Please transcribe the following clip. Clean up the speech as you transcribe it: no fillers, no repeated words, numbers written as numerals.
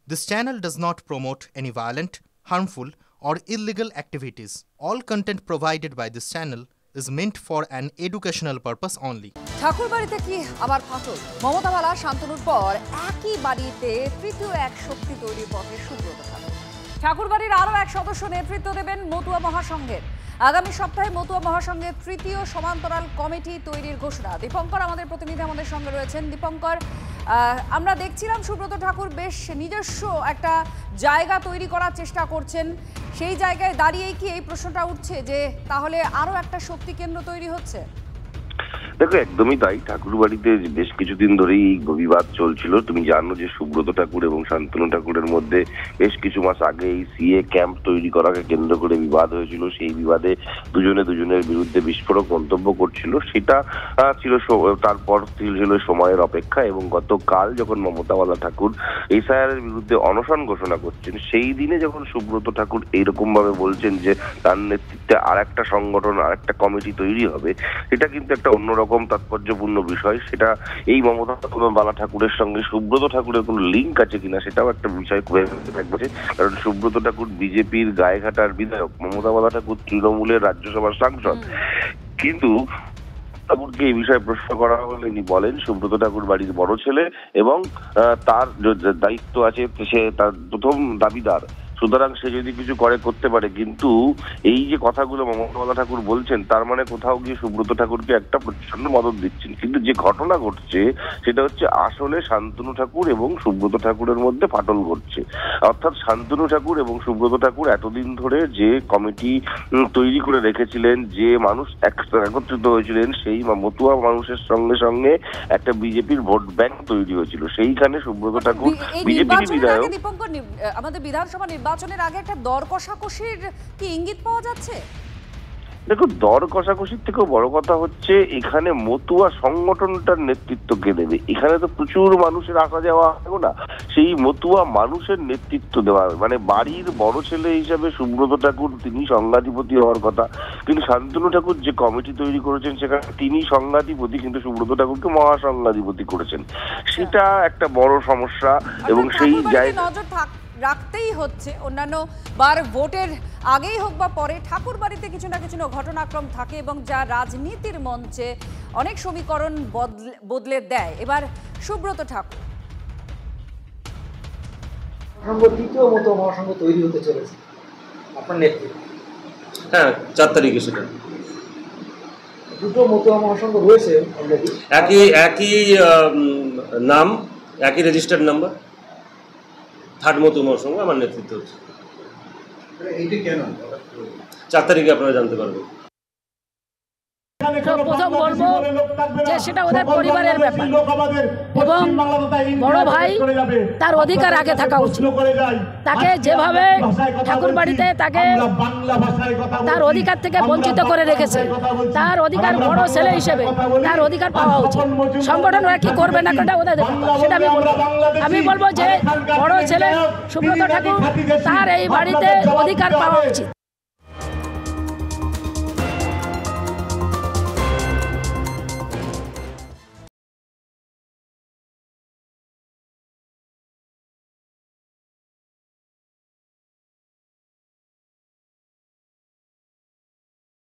This channel does not promote any violent, harmful, or illegal activities. All content provided by this channel is meant for an educational purpose only. ঠাকুরবাড়িতে কি আবার ফাটল? মমতা বালা শান্তনুর পর একই বাড়িতে তৃতীয় এক শক্তি তৈরির পথে সুব্রত ঠাকুর। ঠাকুরবাড়ির আরও এক সদস্য নেতৃত্ব দেবেন মতুয়া মহাসংঘের। আগামী সপ্তাহে মতুয়া মহাসংঘের তৃতীয় সমান্তরাল কমিটি তৈরির ঘোষণা। দীপঙ্কর আমাদের প্রতিনিধি আমাদের সঙ্গে রয়েছেন। দীপঙ্কর, আমরা দেখছিলাম সুব্রত ঠাকুর বেশ নিজস্ব একটা জায়গা তৈরি করার চেষ্টা করছেন। সেই জায়গায় দাঁড়িয়েই কি এই প্রশ্নটা উঠছে যে তাহলে আরও একটা শক্তি কেন্দ্র তৈরি হচ্ছে? দেখো, একদমই তাই। ঠাকুরবাড়িতে বেশ কিছুদিন ধরেই বিবাদ চলছিল। তুমি জানো যে সুব্রত ঠাকুর এবং শান্তনু ঠাকুরের মধ্যে বেশ কিছু মাস আগে এই সিএ ক্যাম্প তৈরি করাকে কেন্দ্র করে বিবাদ হয়েছিল। সেই বিবাদে দুজনের বিরুদ্ধে বিস্ফোরক মন্তব্য করছিল। সেটা ছিল, তারপর ছিল সময়ের অপেক্ষা। এবং গতকাল যখন মমতা বালা ঠাকুর এসআইআর এর বিরুদ্ধে অনশন ঘোষণা করছেন, সেই দিনে যখন সুব্রত ঠাকুর এইরকম ভাবে বলছেন যে তার নেতৃত্বে আর একটা সংগঠন, আর একটা কমিটি তৈরি হবে, এটা কিন্তু একটা অন্যরকম তাৎপর্যপূর্ণ বিষয়। সেটা এই মমতা বালা ঠাকুরের সঙ্গে সুব্রত ঠাকুরের কোনো লিঙ্ক আছে কিনা সেটাও একটা বিষয় থাকবে। কারণ সুব্রত ঠাকুর বিজেপির গায়েঘাটার বিধায়ক, মমতা বালা ঠাকুর তৃণমূলের রাজ্যসভার সাংসদ। কিন্তু ঠাকুরকে এই বিষয়ে প্রশ্ন করা হলে তিনি বলেন সুব্রত ঠাকুর বাড়ির বড় ছেলে এবং তার দায়িত্ব আছে, সে তার প্রথম দাবিদার। সুতরাং সে যদি কিছু করতে পারে। কিন্তু এই যে কথাগুলো মমতা বালা ঠাকুর বলছেন, তার মানে কোথাও গিয়ে সুব্রত ঠাকুরকে একটা প্রচন্ড মদত দিচ্ছেন। কিন্তু যে ঘটনা ঘটছে সেটা হচ্ছে আসলে শান্তনু ঠাকুর এবং সুব্রত ঠাকুরের মধ্যে ফাটল ঘটছে। অর্থাৎ শান্তনু ঠাকুর এবং সুব্রত ঠাকুর এতদিন ধরে যে কমিটি তৈরি করে রেখেছিলেন, যে মানুষ একত্রিত হয়েছিলেন, সেই মতুয়া মানুষের সঙ্গে সঙ্গে একটা বিজেপির ভোট ব্যাংক তৈরি হয়েছিল। সেইখানে সুব্রত ঠাকুর বিজেপির বিধায়ক। আমাদের বিধানসভা নির্বাচনের আগে একটা দর কষাকষির কি ইঙ্গিত পাওয়া যাচ্ছে? দেখো, দর কষাকষির থেকেও বড় কথা হচ্ছে এখানে মতুয়া সংগঠনটার নেতৃত্ব কে দেবে। এখানে তো প্রচুর মানুষের আসা যাওয়া হবে না, সেই মতুয়া মানুষের নেতৃত্ব দেওয়া হবে। মানে বাড়ির বড় ছেলে হিসাবে সুব্রত ঠাকুর তিনি সংঘাধিপতি হওয়ার কথা, কিন্তু শান্তনু ঠাকুর যে কমিটি তৈরি করেছেন সেখানে তিনি সংঘাধিপতি, কিন্তু সুব্রত ঠাকুরকে মহাসংঘাধিপতি করেছেন। সেটা একটা বড় সমস্যা। এবং সেই জায়গায় রাখতেই হচ্ছে। অন্যান্য বার ভোটের আগেই হোক বা পরে ঠাকুর বাড়িতে কিছু না কিছু ঘটনাক্রম থাকে এবং যা রাজনীতির মঞ্চে অনেক সমীকরণ বদলে দেয়। এবার সুব্রত ঠাকুর তৃতীয় মতো মহাসংঘ তৈরি হতে চলেছে আপনার নেতৃত্বে। হ্যাঁ, 4 তারিখে সেটা। দুটো মতুয়া মহাসংঘ রয়েছে অলরেডি, একই নাম, একই রেজিস্টার্ড নাম্বার। থার্ড মতুয়া মহাসংঘ আমার নেতৃত্ব হচ্ছে। এইটা কেন 4 তারিখে আপনারা জানতে পারবেন। প্রথম বলবো যে সেটা ওদের পরিবারের ব্যাপার এবং বড় ভাই তার অধিকার আগে থাকা উচিত। তাকে যেভাবে ঠাকুর বাড়িতে তাকে তার অধিকার থেকে বঞ্চিত করে রেখেছে, তার অধিকার বড় ছেলে হিসেবে তার অধিকার পাওয়া উচিত। সংগঠন ওরা কি করবে না করবে ওদের সেটা আমি বলবো যে বড় ছেলে সুব্রত ঠাকুর তার এই বাড়িতে অধিকার পাওয়া উচিত।